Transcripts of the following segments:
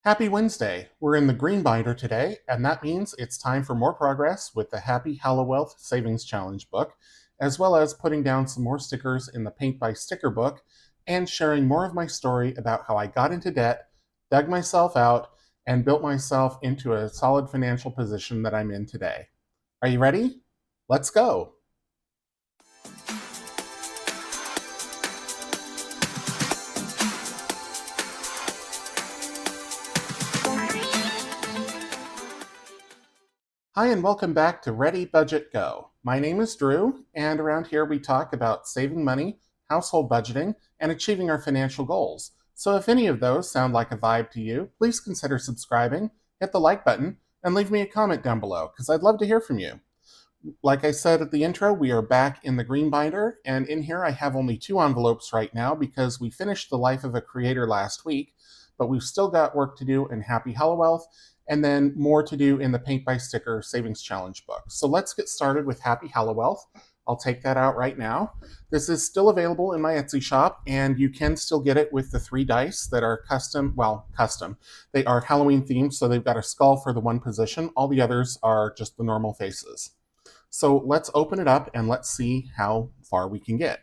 Happy Wednesday. We're in the green binder today, and that means it's time for more progress with the Happy Hallowealth Savings Challenge book, as well as putting down some more stickers in the Paint by Sticker book and sharing more of my story about how I got into debt, dug myself out, and built myself into a solid financial position that I'm in today. Are you ready? Let's go. Hi, and welcome back to Ready, Budget, Go. My name is Drew, and around here we talk about saving money, household budgeting, and achieving our financial goals. So if any of those sound like a vibe to you, please consider subscribing, hit the like button, and leave me a comment down below, because I'd love to hear from you. Like I said at the intro, we are back in the green binder, and in here I have only 2 envelopes right now because we finished The Life of a Creator last week, but we've still got work to do in Happy Hallowealth, and then more to do in the Paint by Sticker Savings Challenge book. So let's get started with Happy Hallowealth. I'll take that out right now. This is still available in my Etsy shop, and you can still get it with the 3 dice that are custom. They are Halloween themed, so they've got a skull for the one position. All the others are just the normal faces. So let's open it up and let's see how far we can get.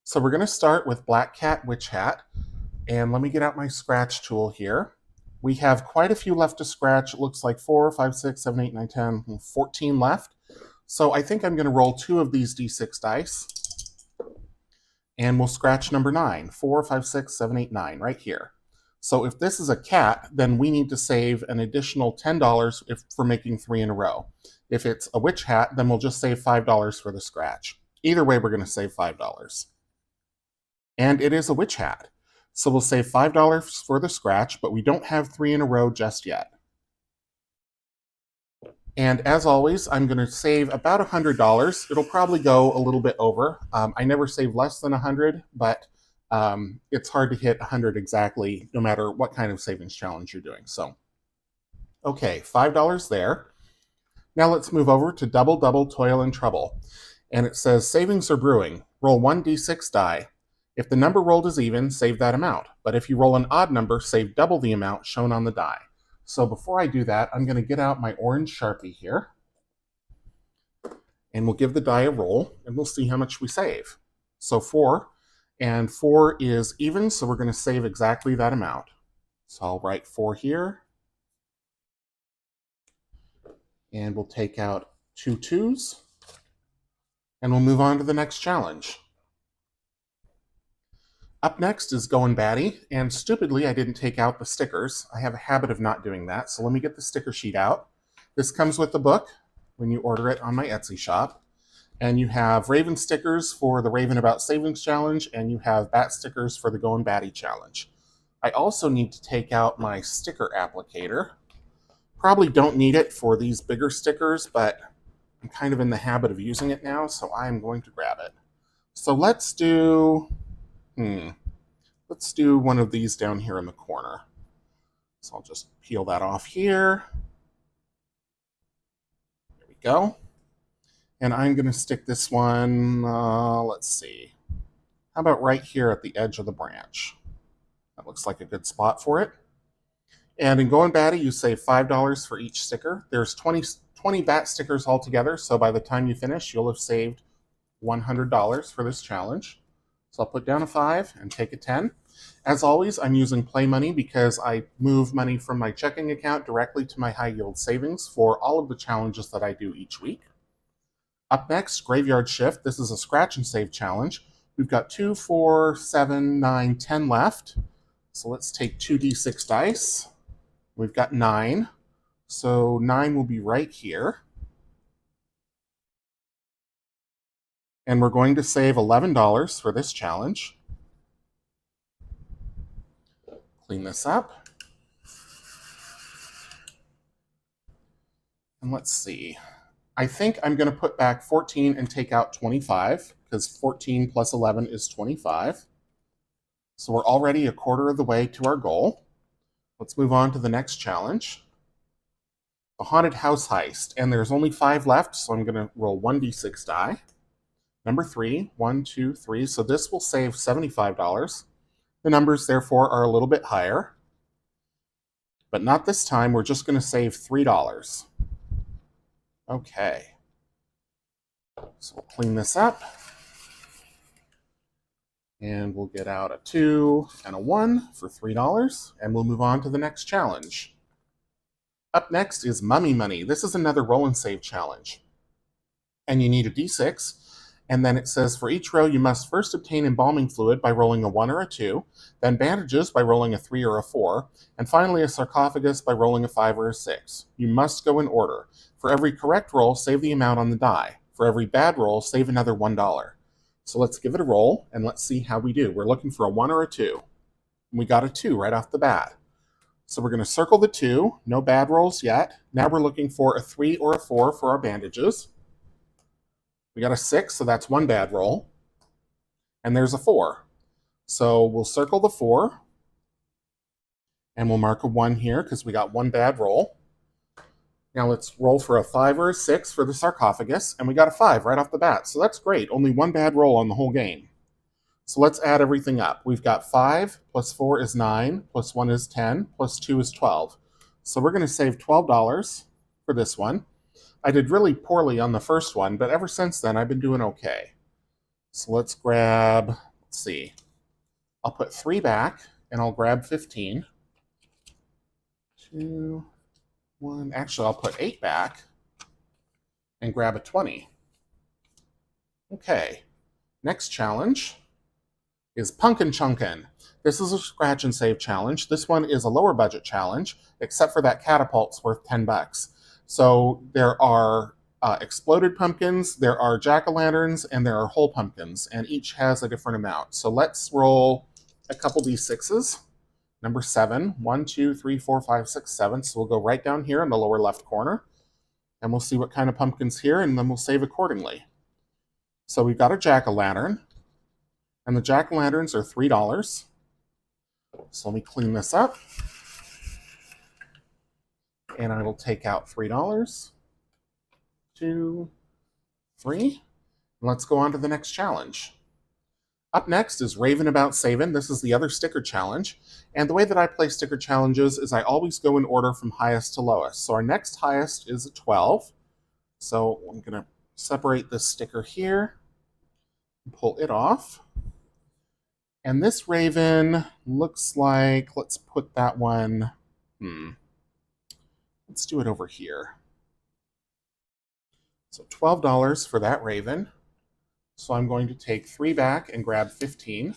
So we're going to start with Black Cat Witch Hat. And let me get out my scratch tool here. We have quite a few left to scratch. It looks like 4, 5, 6, 7, 8, 9, 10, 14 left. So I think I'm going to roll 2 of these D6 dice. And we'll scratch number 9. 4, 5, 6, 7, 8, 9 right here. So if this is a cat, then we need to save an additional $10 for making 3 in a row. If it's a witch hat, then we'll just save $5 for the scratch. Either way, we're going to save $5. And it is a witch hat. So we'll save $5 for the scratch, but we don't have 3 in a row just yet. And as always, I'm going to save about $100. It'll probably go a little bit over. I never save less than 100, but it's hard to hit 100 exactly, no matter what kind of savings challenge you're doing. So, okay, $5 there. Now let's move over to Double Double Toil and Trouble. And it says, savings are brewing. Roll 1d6 die. If the number rolled is even, save that amount. But if you roll an odd number, save double the amount shown on the die. So before I do that, I'm going to get out my orange Sharpie here. And we'll give the die a roll, and we'll see how much we save. So 4, and 4 is even, so we're going to save exactly that amount. So I'll write 4 here. And we'll take out 2 2s. And we'll move on to the next challenge. Up next is Going Batty, and stupidly I didn't take out the stickers. I have a habit of not doing that, so let me get the sticker sheet out. This comes with the book when you order it on my Etsy shop. And you have Raven stickers for the Raven About Savings Challenge, and you have Bat stickers for the Going Batty Challenge. I also need to take out my sticker applicator. Probably don't need it for these bigger stickers, but I'm kind of in the habit of using it now, so I'm going to grab it. So let's do one of these down here in the corner. So I'll just peel that off here. There we go. And I'm going to stick this one, let's see. How about right here at the edge of the branch? That looks like a good spot for it. And in Going Batty, you save $5 for each sticker. There's 20 bat stickers altogether, so by the time you finish, you'll have saved $100 for this challenge. So I'll put down a 5 and take a 10. As always, I'm using Play Money because I move money from my checking account directly to my high yield savings for all of the challenges that I do each week. Up next, Graveyard Shift. This is a scratch and save challenge. We've got 2, 4, 7, 9, 10 left. So let's take 2d6 dice. We've got 9. So 9 will be right here. And we're going to save $11 for this challenge. Clean this up. And let's see. I think I'm going to put back 14 and take out 25, because 14 plus 11 is 25. So we're already a quarter of the way to our goal. Let's move on to the next challenge. The Haunted House Heist. And there's only 5 left, so I'm going to roll 1d6 die. Number 3, 1, 2, 3. So this will save $75. The numbers, therefore, are a little bit higher. but not this time. We're just going to save $3. Okay. So we'll clean this up. And we'll get out a 2 and a 1 for $3, and we'll move on to the next challenge. Up next is Mummy Money. This is another roll and save challenge. And you need a d6, and then it says for each row you must first obtain embalming fluid by rolling a 1 or a 2, then bandages by rolling a 3 or a 4, and finally a sarcophagus by rolling a 5 or a 6. You must go in order. For every correct roll, save the amount on the die. For every bad roll, save another $1. So let's give it a roll, and let's see how we do. We're looking for a 1 or a 2. We got a 2 right off the bat. So we're going to circle the 2. No bad rolls yet. Now we're looking for a 3 or a 4 for our bandages. We got a 6, so that's 1 bad roll. And there's a 4. So we'll circle the 4. And we'll mark a 1 here because we got 1 bad roll. Now let's roll for a 5 or a 6 for the sarcophagus, and we got a 5 right off the bat. So that's great. Only 1 bad roll on the whole game. So let's add everything up. We've got 5 plus 4 is 9, plus 1 is 10, plus 2 is 12. So we're going to save $12 for this one. I did really poorly on the first one, but ever since then I've been doing okay. So let's grab, let's see. I'll put 3 back, and I'll grab 15. 2, 1. Actually, I'll put 8 back and grab a 20. Okay. Next challenge is Punkin' Chunkin'. This is a scratch and save challenge. This one is a lower budget challenge, except for that catapult's worth $10. So there are exploded pumpkins, there are jack-o'-lanterns, and there are whole pumpkins, and each has a different amount. So let's roll a couple d6s. Number 7, 1, 2, 3, 4, 5, 6, 7. So we'll go right down here in the lower left corner, and we'll see what kind of pumpkin's here, and then we'll save accordingly. So we've got a jack-o'-lantern, and the jack-o'-lanterns are $3. So let me clean this up. And I will take out $3, 2, 3. And let's go on to the next challenge. Up next is Raving About Saving. This is the other sticker challenge. And the way that I play sticker challenges is I always go in order from highest to lowest. So our next highest is a 12. So I'm going to separate this sticker here and pull it off. And this Raven looks like, let's put that one, let's do it over here. So $12 for that Raven. So I'm going to take 3 back and grab 15.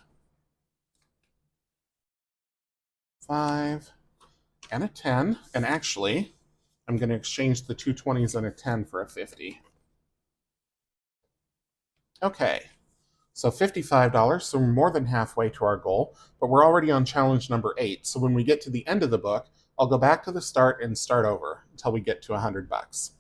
5 and a 10. And actually, I'm going to exchange the 2 20s and a 10 for a 50. Okay, so $55. So we're more than halfway to our goal, but we're already on challenge number 8. So when we get to the end of the book, I'll go back to the start and start over until we get to $100.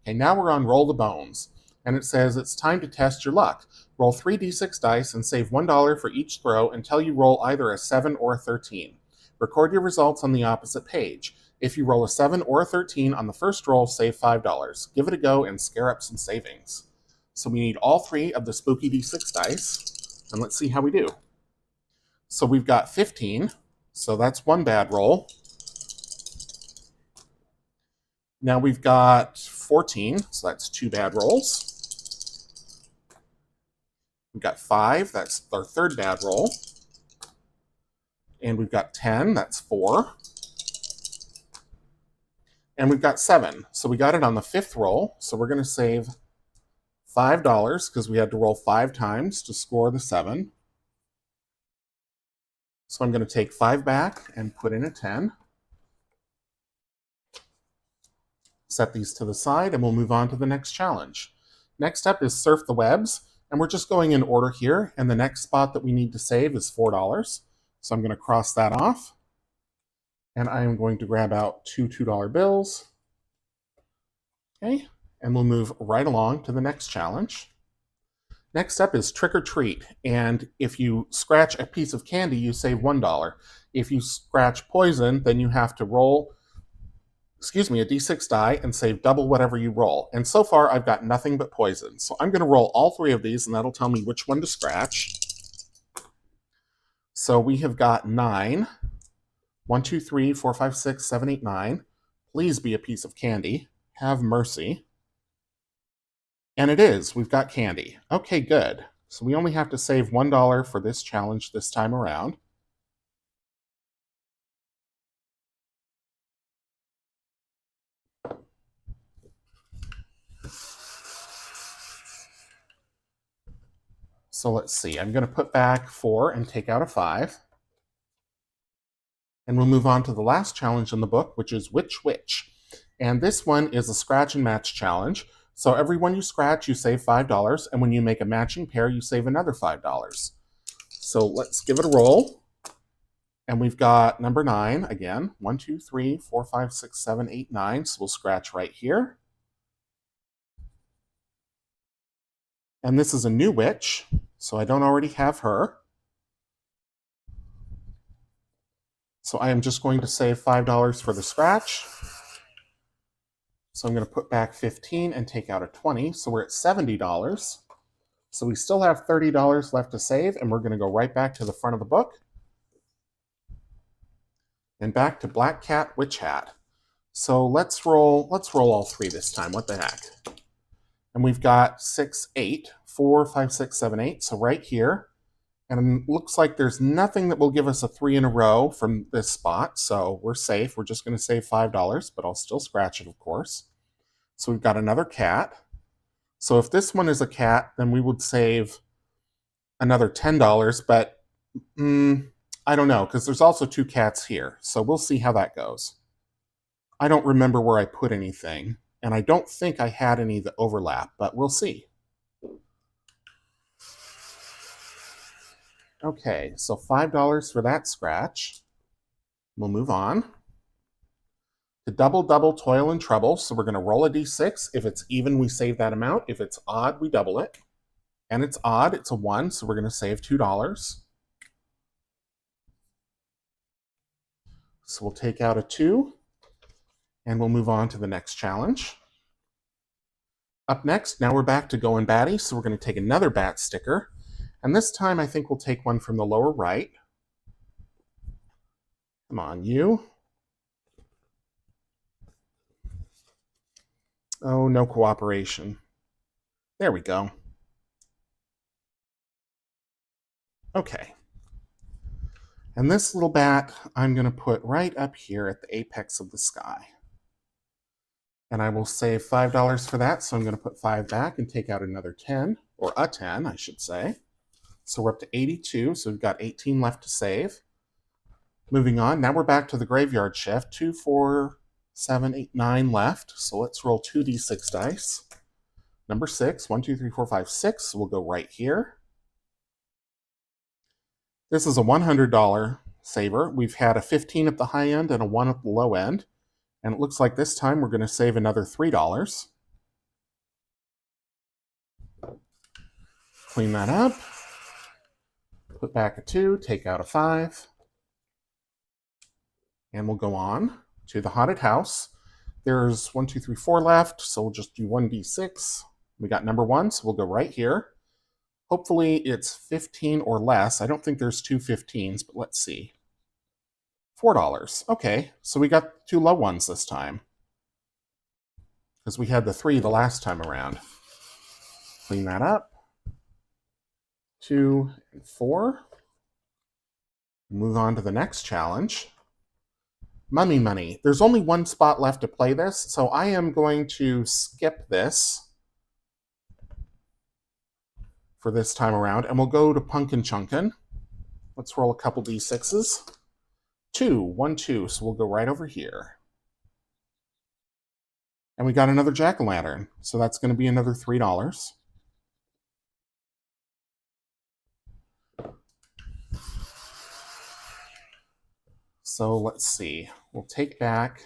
Okay, now we're on Roll the Bones. And it says it's time to test your luck. Roll 3 d6 dice and save $1 for each throw until you roll either a 7 or a 13. Record your results on the opposite page. If you roll a 7 or a 13 on the first roll, save $5. Give it a go and scare up some savings. So we need all 3 of the spooky d6 dice, and let's see how we do. So we've got 15, so that's 1 bad roll. Now we've got 14, so that's 2 bad rolls. We've got 5, that's our 3rd bad roll. And we've got 10, that's 4. And we've got 7, so we got it on the 5th roll, so we're going to save $5 because we had to roll 5 times to score the 7. So I'm going to take 5 back and put in a 10. Set these to the side, and we'll move on to the next challenge. Next up is Surf the Webs, and we're just going in order here, and the next spot that we need to save is $4. So I'm going to cross that off, and I am going to grab out 2 $2 bills. Okay, and we'll move right along to the next challenge. Next up is Trick or Treat, and if you scratch a piece of candy, you save $1. If you scratch poison, then you have to roll a d6 die and save double whatever you roll. And so far, I've got nothing but poison. So I'm going to roll all 3 of these, and that'll tell me which one to scratch. So we have got 9, 1, 2, 3, 4, 5, 6, 7, 8, 9. Please be a piece of candy. Have mercy. And it is. We've got candy. Okay, good. So we only have to save $1 for this challenge this time around. So let's see. I'm going to put back 4 and take out a 5. And we'll move on to the last challenge in the book, which is Which Witch. And this one is a scratch and match challenge. So every one you scratch, you save $5. And when you make a matching pair, you save another $5. So let's give it a roll. And we've got number 9 again. 1, 2, 3, 4, 5, 6, 7, 8, 9. So we'll scratch right here. And this is a new witch, so I don't already have her. So I am just going to save $5 for the scratch. So I'm going to put back 15 and take out a 20. So we're at $70. So we still have $30 left to save, and we're going to go right back to the front of the book. And back to Black Cat, Witch Hat. So let's roll all 3 this time. What the heck? And we've got 6, 8, 4, 5, 6, 7, 8. So right here. And it looks like there's nothing that will give us a 3 in a row from this spot. So we're safe. We're just going to save $5, but I'll still scratch it, of course. So we've got another cat. So if this one is a cat, then we would save another $10, but I don't know, because there's also 2 cats here. So we'll see how that goes. I don't remember where I put anything, and I don't think I had any that overlap, but we'll see. Okay, so $5 for that scratch. We'll move on. The double, double, toil and trouble. So we're going to roll a d6. If it's even, we save that amount. If it's odd, we double it. And it's odd, it's a 1, so we're going to save $2. So we'll take out a 2, and we'll move on to the next challenge. Up next, now we're back to going batty, so we're going to take another bat sticker. And this time I think we'll take one from the lower right. Come on, you. Oh, no cooperation. There we go. Okay. And this little bat I'm going to put right up here at the apex of the sky. And I will save $5 for that, so I'm going to put 5 back and take out another 10, or a 10, I should say. So we're up to 82, so we've got 18 left to save. Moving on, now we're back to the graveyard shift. 2, 4, 7, 8, 9 left. So let's roll 2d6 dice. Number 6, 1, 2, 3, 4, 5, 6. We'll go right here. This is a $100 saver. We've had a 15 at the high end and a 1 at the low end. And it looks like this time we're going to save another $3. Clean that up. Put back a 2, take out a 5. And we'll go on to the haunted house. There's 1, 2, 3, 4 left, so we'll just do 1d6. We got number 1, so we'll go right here. Hopefully it's 15 or less. I don't think there's 2 15s, but let's see. $4. Okay, so we got 2 low ones this time, because we had the 3 the last time around. Clean that up. 2 and 4. Move on to the next challenge. Mummy Money. There's only 1 spot left to play this, so I am going to skip this for this time around, and we'll go to Punkin' Chunkin'. Let's roll a couple d6s. 2, 1, 2, so we'll go right over here. And we got another jack-o'-lantern, so that's going to be another $3. So let's see. We'll take back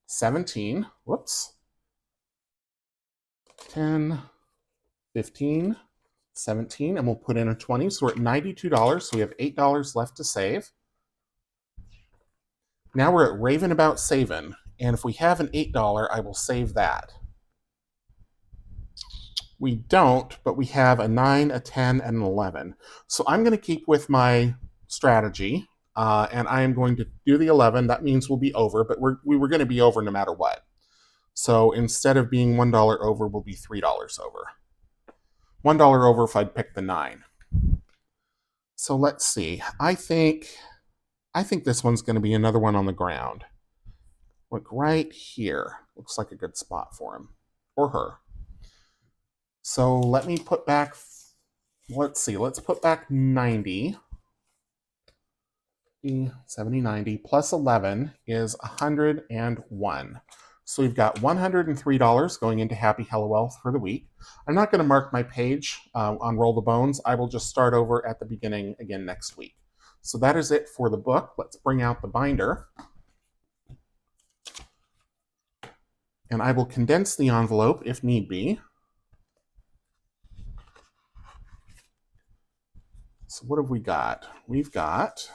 17. Whoops. 10, 15, 17, and we'll put in a 20. So we're at $92, so we have $8 left to save. Now we're at Raving About Savin', and if we have an $8, I will save that. We don't, but we have a 9, a 10, and an 11. So I'm going to keep with my strategy and I am going to do the 11. That means we'll be over, but we were going to be over no matter what. So instead of being $1 over, we'll be $3 over. $1 over if I'd picked the 9. So let's see. I think this one's going to be another one on the ground. Look right here. Looks like a good spot for him or her. So let me put back, let's see, let's put back 90. 70, 90 plus 11 is 101. So we've got $103 going into Happy Hallowealth for the week. I'm not going to mark my page on Roll the Bones. I will just start over at the beginning again next week. So that is it for the book. Let's bring out the binder. And I will condense the envelope if need be. So what have we got? We've got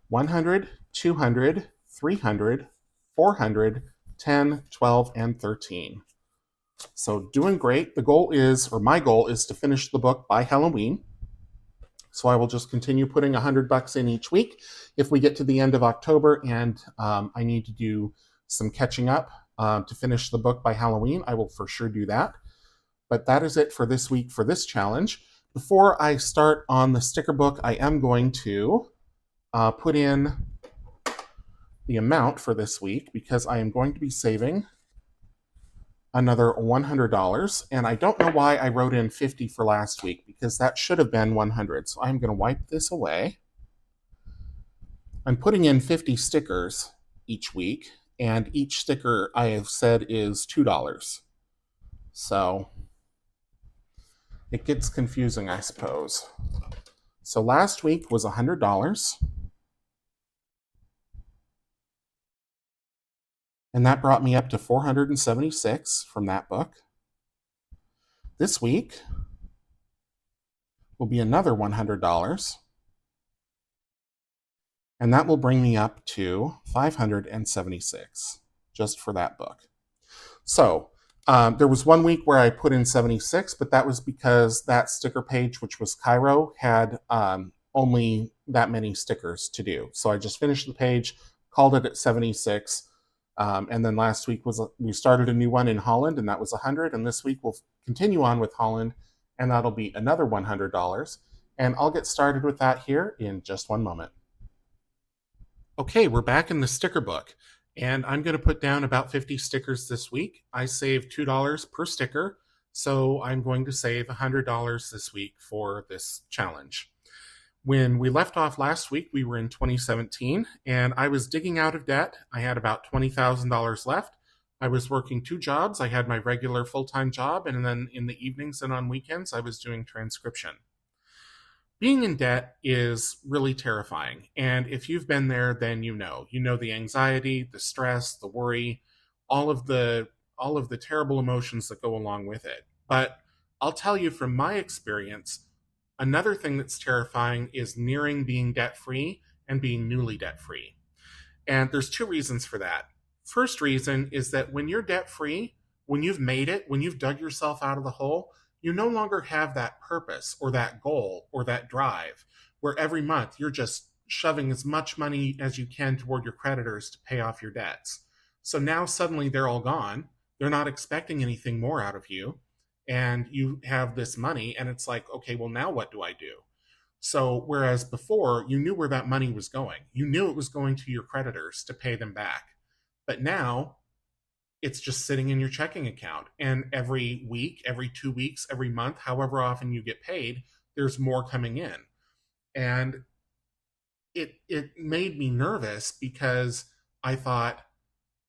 100, 200, 300, 400, 10, 12, and 13. So doing great. The goal is, or my goal is to finish the book by Halloween. So I will just continue putting $100 in each week. If we get to the end of October and I need to do some catching up to finish the book by Halloween, I will for sure do that. But that is it for this week for this challenge. Before I start on the sticker book, I am going to put in the amount for this week because I am going to be saving another $100. And I don't know why I wrote in 50 for last week because that should have been 100. So I'm going to wipe this away. I'm putting in 50 stickers each week, and each sticker I have said is $2. So it gets confusing, I suppose. So last week was $100. And that brought me up to 476 from that book. This week will be another $100. And that will bring me up to 576 just for that book. So there was one week where I put in 76, but that was because that sticker page, which was Cairo, had only that many stickers to do. So I just finished the page, called it at 76. And then last week we started a new one in Holland, and that was 100. And this week we'll continue on with Holland, and that'll be another $100. And I'll get started with that here in just one moment. Okay, we're back in the sticker book, and I'm going to put down about 50 stickers this week. I saved $2 per sticker, so I'm going to save $100 this week for this challenge. When we left off last week, we were in 2017, and I was digging out of debt. I had about $20,000 left. I was working 2 jobs. I had my regular full-time job, and then in the evenings and on weekends, I was doing transcription. Being in debt is really terrifying, and if you've been there, then you know. You know the anxiety, the stress, the worry, all of the terrible emotions that go along with it. But I'll tell you from my experience, another thing that's terrifying is nearing being debt-free and being newly debt-free. And there's 2 reasons for that. First reason is that when you're debt-free, when you've made it, when you've dug yourself out of the hole, you no longer have that purpose or that goal or that drive where every month you're just shoving as much money as you can toward your creditors to pay off your debts. So now suddenly they're all gone. They're not expecting anything more out of you. And you have this money, and it's like, okay, well, now what do I do? So whereas before you knew where that money was going, you knew it was going to your creditors to pay them back. But now it's just sitting in your checking account. And every week, every 2 weeks, every month, however often you get paid, there's more coming in. And it made me nervous because I thought,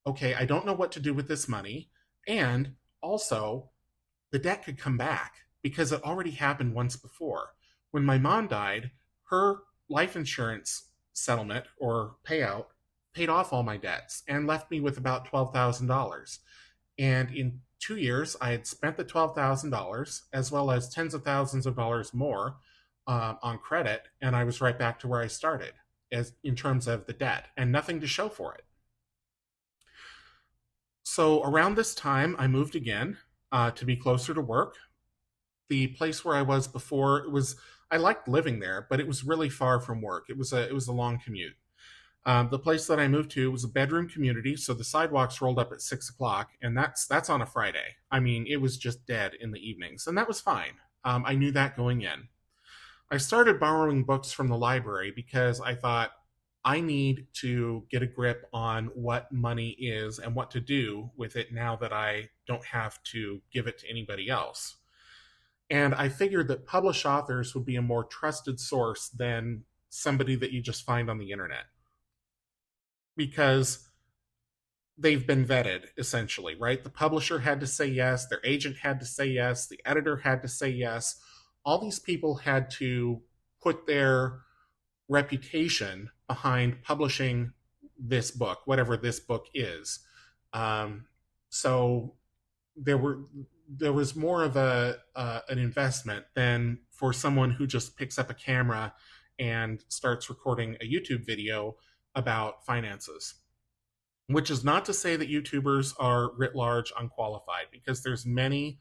okay, I don't know what to do with this money. And also, the debt could come back because it already happened once before. When my mom died, her life insurance settlement or payout paid off all my debts and left me with about $12,000. And in 2 years, I had spent the $12,000 as well as tens of thousands of dollars more on credit, and I was right back to where I started in terms of the debt and nothing to show for it. So around this time, I moved again to be closer to work. The place where I was before, I liked living there, but it was really far from work. It was a long commute. The place that I moved to was a bedroom community, so the sidewalks rolled up at 6 o'clock, and that's on a Friday. I mean, it was just dead in the evenings, and that was fine. I knew that going in. I started borrowing books from the library because I thought I need to get a grip on what money is and what to do with it now that I don't have to give it to anybody else. And I figured that published authors would be a more trusted source than somebody that you just find on the internet because they've been vetted essentially, right? The publisher had to say yes, their agent had to say yes, the editor had to say yes. All these people had to put their reputation behind publishing this book, whatever this book is. So there was more of an investment than for someone who just picks up a camera and starts recording a YouTube video about finances. Which is not to say that YouTubers are writ large unqualified, because there's many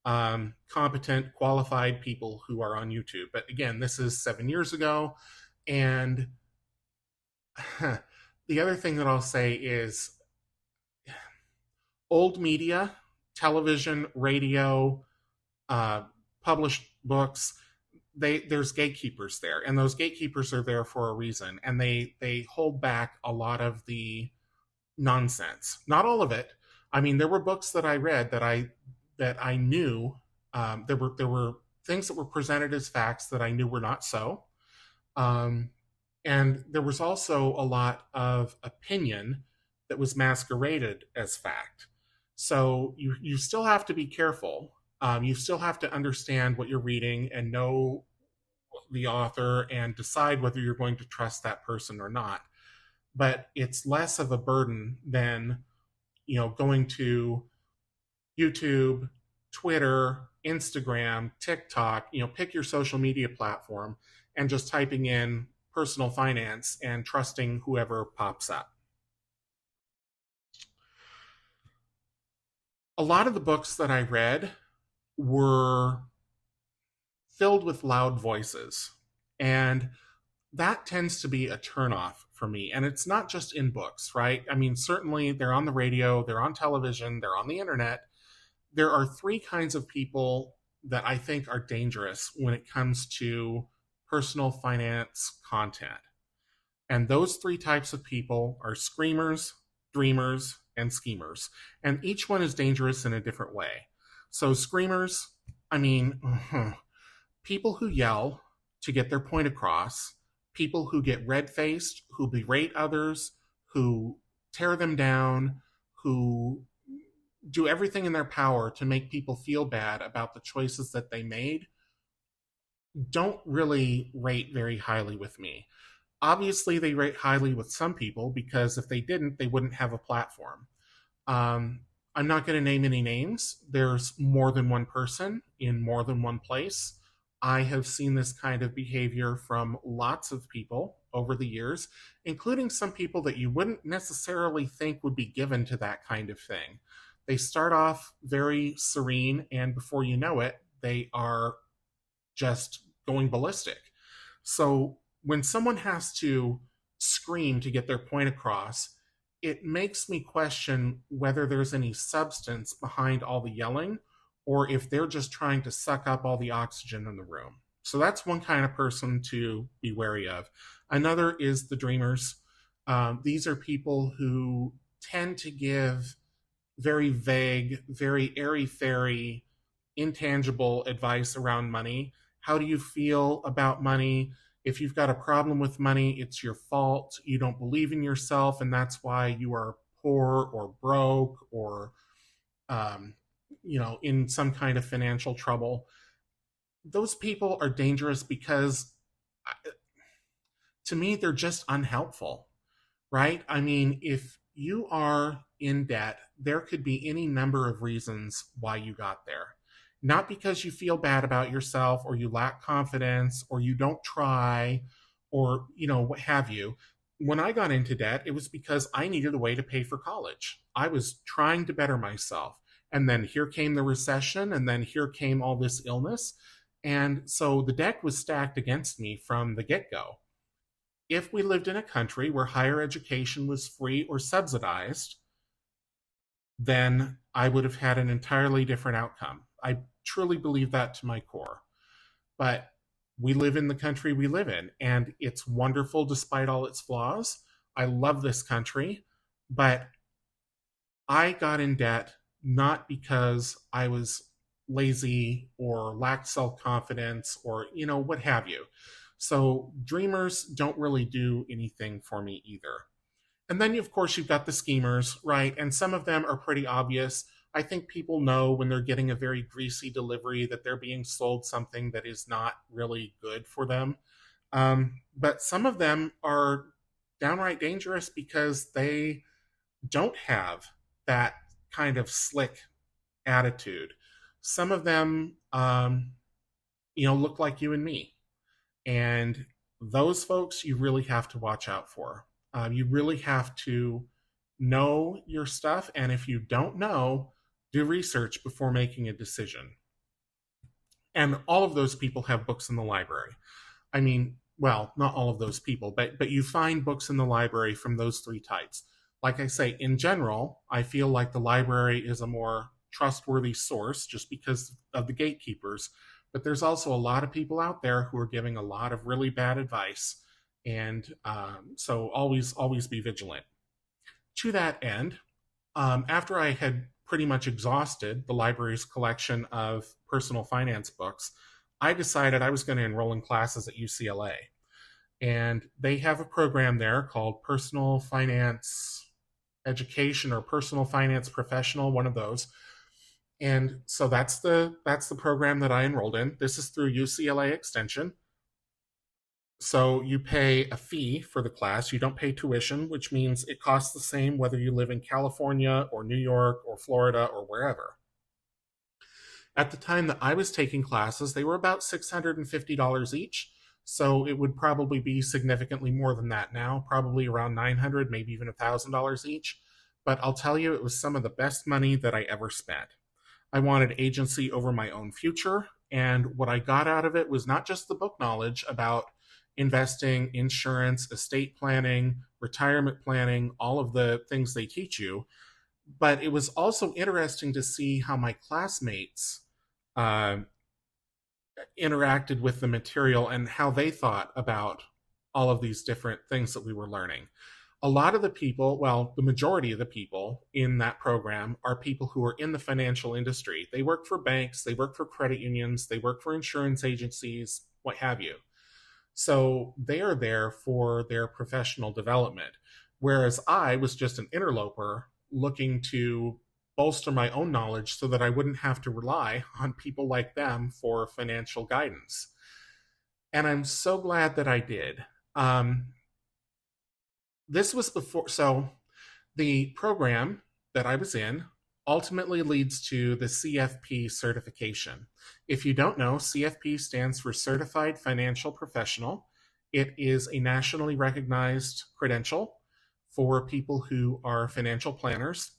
competent, qualified people who are on YouTube. But again, this is 7 years ago. And the other thing that I'll say is old media, television, radio, published books, there's gatekeepers there. And those gatekeepers are there for a reason. And they hold back a lot of the nonsense. Not all of it. I mean, there were books that I read that I knew there were things that were presented as facts that I knew were not so. And there was also a lot of opinion that was masqueraded as fact. So you still have to be careful. You still have to understand what you're reading and know the author and decide whether you're going to trust that person or not. But it's less of a burden than, going to YouTube, Twitter, Instagram, TikTok, pick your social media platform and just typing in personal finance and trusting whoever pops up. A lot of the books that I read were filled with loud voices, and that tends to be a turnoff for me. And it's not just in books, right? I mean, certainly they're on the radio, they're on television, they're on the internet. There are three kinds of people that I think are dangerous when it comes to personal finance content. And those three types of people are screamers, dreamers, and schemers. And each one is dangerous in a different way. So screamers, I mean, people who yell to get their point across, people who get red-faced, who berate others, who tear them down, who do everything in their power to make people feel bad about the choices that they made, don't really rate very highly with me. Obviously, they rate highly with some people because if they didn't, they wouldn't have a platform. I'm not going to name any names. There's more than one person in more than one place. I have seen this kind of behavior from lots of people over the years, including some people that you wouldn't necessarily think would be given to that kind of thing. They start off very serene, and before you know it, they are just going ballistic. So when someone has to scream to get their point across, it makes me question whether there's any substance behind all the yelling or if they're just trying to suck up all the oxygen in the room. So that's one kind of person to be wary of. Another is the dreamers. These are people who tend to give very vague, very airy-fairy, intangible advice around money. How do you feel about money? If you've got a problem with money, it's your fault. You don't believe in yourself, and that's why you are poor or broke or, in some kind of financial trouble. Those people are dangerous because, to me, they're just unhelpful, right? I mean, if you are in debt, there could be any number of reasons why you got there. Not because you feel bad about yourself or you lack confidence or you don't try or, what have you. When I got into debt, it was because I needed a way to pay for college. I was trying to better myself. And then here came the recession, and then here came all this illness. And so the deck was stacked against me from the get go. If we lived in a country where higher education was free or subsidized, then I would have had an entirely different outcome. I truly believe that to my core. But we live in the country we live in, and it's wonderful despite all its flaws. I love this country, but I got in debt not because I was lazy or lacked self confidence or, what have you. So dreamers don't really do anything for me either. And then, of course, you've got the schemers, right? And some of them are pretty obvious. I think people know when they're getting a very greasy delivery that they're being sold something that is not really good for them. But some of them are downright dangerous because they don't have that kind of slick attitude. Some of them, look like you and me. And those folks you really have to watch out for. You really have to know your stuff. And if you don't know, do research before making a decision. And all of those people have books in the library. I mean, well, not all of those people, but you find books in the library from those three types. Like I say, in general, I feel like the library is a more trustworthy source just because of the gatekeepers. But there's also a lot of people out there who are giving a lot of really bad advice, and so always be vigilant. To that end, after I had pretty much exhausted the library's collection of personal finance books, I decided I was going to enroll in classes at UCLA. And they have a program there called Personal Finance Education or Personal Finance Professional, one of those. And so that's the program that I enrolled in. This is through UCLA Extension. So you pay a fee for the class. You don't pay tuition, which means it costs the same whether you live in California or New York or Florida or wherever. At the time that I was taking classes, they were about $650 each. So it would probably be significantly more than that now, probably around $900, maybe even $1,000 each. But I'll tell you, it was some of the best money that I ever spent. I wanted agency over my own future. And what I got out of it was not just the book knowledge about investing, insurance, estate planning, retirement planning, all of the things they teach you, but it was also interesting to see how my classmates uh, interacted with the material and how they thought about all of these different things that we were learning. A lot of the people, well, the majority of the people in that program are people who are in the financial industry. They work for banks, they work for credit unions, they work for insurance agencies, what have you. So they are there for their professional development. Whereas I was just an interloper looking to bolster my own knowledge so that I wouldn't have to rely on people like them for financial guidance. And I'm so glad that I did. This was before, so the program that I was in ultimately leads to the CFP certification. If you don't know, CFP stands for Certified Financial Professional. It is a nationally recognized credential for people who are financial planners.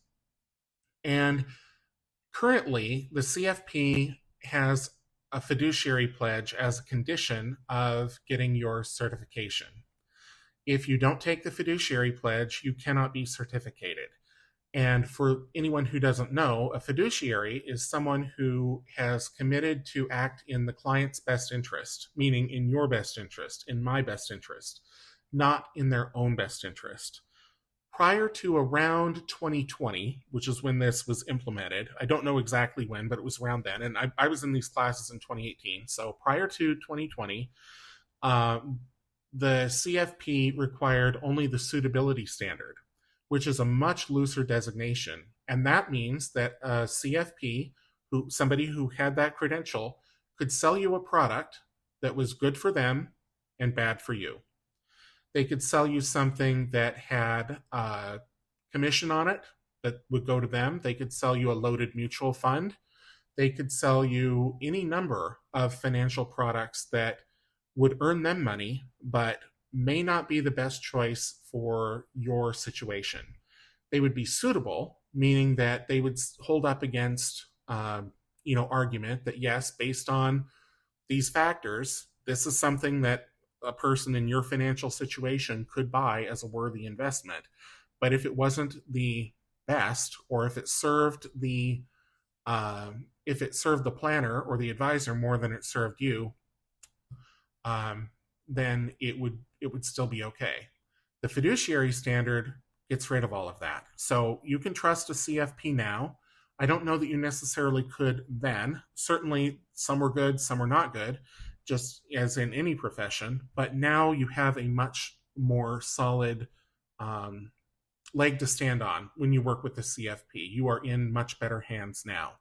And currently, the CFP has a fiduciary pledge as a condition of getting your certification. If you don't take the fiduciary pledge, you cannot be certificated. And for anyone who doesn't know, a fiduciary is someone who has committed to act in the client's best interest, meaning in your best interest, in my best interest, not in their own best interest. Prior to around 2020, which is when this was implemented, I don't know exactly when, but it was around then. And I was in these classes in 2018. So prior to 2020, the CFP required only the suitability standard, which is a much looser designation. And that means that a CFP, somebody who had that credential, could sell you a product that was good for them and bad for you. They could sell you something that had a commission on it that would go to them. They could sell you a loaded mutual fund. They could sell you any number of financial products that would earn them money, but may not be the best choice for your situation. They would be suitable, meaning that they would hold up against, argument that yes, based on these factors, this is something that a person in your financial situation could buy as a worthy investment. But if it wasn't the best, or if it served the planner or the advisor more than it served you, um, then it would still be okay. The fiduciary standard gets rid of all of that. So you can trust a CFP now. I don't know that you necessarily could then. Certainly, some were good, some were not good, just as in any profession. But now you have a much more solid um, leg to stand on when you work with the CFP. You are in much better hands now.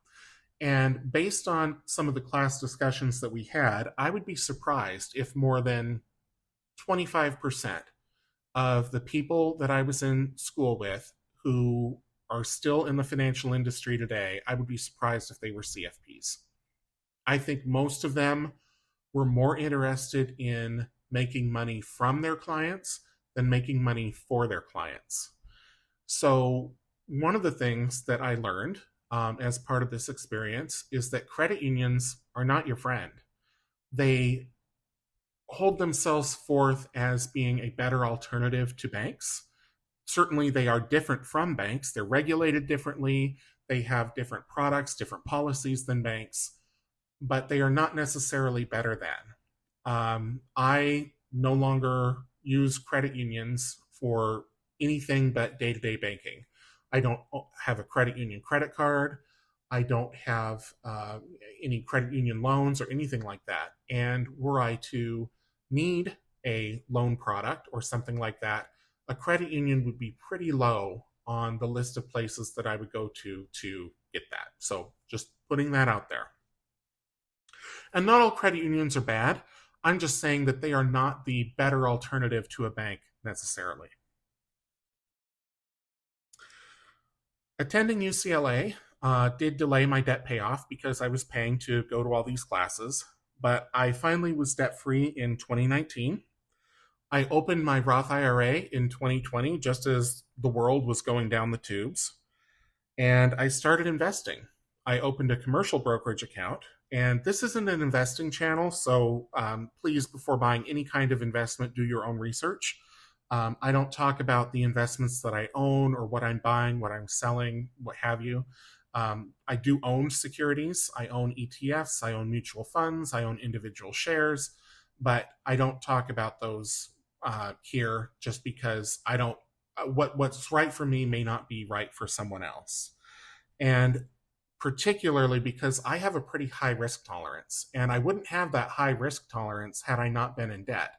And based on some of the class discussions that we had, I would be surprised if more than 25% of the people that I was in school with who are still in the financial industry today, I would be surprised if they were CFPs. I think most of them were more interested in making money from their clients than making money for their clients. So, one of the things that I learned as part of this experience is that credit unions are not your friend. They hold themselves forth as being a better alternative to banks. Certainly, they are different from banks. They're regulated differently. They have different products, different policies than banks, but they are not necessarily better than. I no longer use credit unions for anything but day-to-day banking. I don't have a credit union credit card. I don't have any credit union loans or anything like that. And were I to need a loan product or something like that, a credit union would be pretty low on the list of places that I would go to get that. So just putting that out there. And not all credit unions are bad. I'm just saying that they are not the better alternative to a bank necessarily. Attending UCLA did delay my debt payoff because I was paying to go to all these classes, but I finally was debt-free in 2019. I opened my Roth IRA in 2020 just as the world was going down the tubes, and I started investing. I opened a commercial brokerage account, and this isn't an investing channel, so please, before buying any kind of investment, do your own research. I don't talk about the investments that I own or what I'm buying, what I'm selling, what have you. I do own securities. I own ETFs. I own mutual funds. I own individual shares, but I don't talk about those here just because I don't. What's right for me may not be right for someone else, and particularly because I have a pretty high risk tolerance, and I wouldn't have that high risk tolerance had I not been in debt.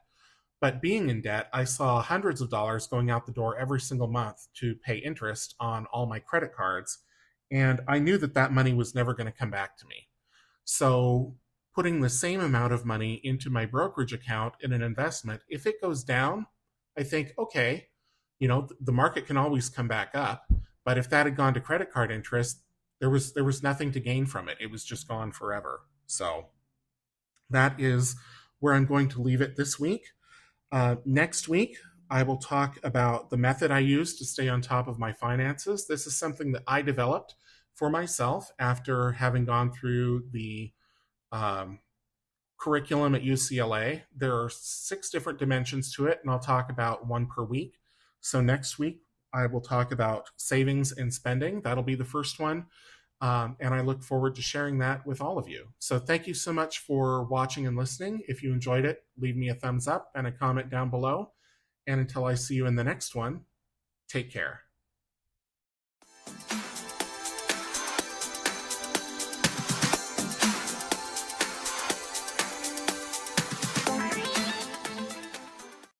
But being in debt, I saw hundreds of dollars going out the door every single month to pay interest on all my credit cards. And I knew that that money was never going to come back to me. So putting the same amount of money into my brokerage account in an investment, if it goes down, I think, okay, the market can always come back up. But if that had gone to credit card interest, there was nothing to gain from it. It was just gone forever. So that is where I'm going to leave it this week. Next week, I will talk about the method I use to stay on top of my finances. This is something that I developed for myself after having gone through the curriculum at UCLA. There are 6 different dimensions to it, and I'll talk about one per week. So next week, I will talk about savings and spending. That'll be the first one. And I look forward to sharing that with all of you. So thank you so much for watching and listening. If you enjoyed it, leave me a thumbs up and a comment down below. And until I see you in the next one, take care.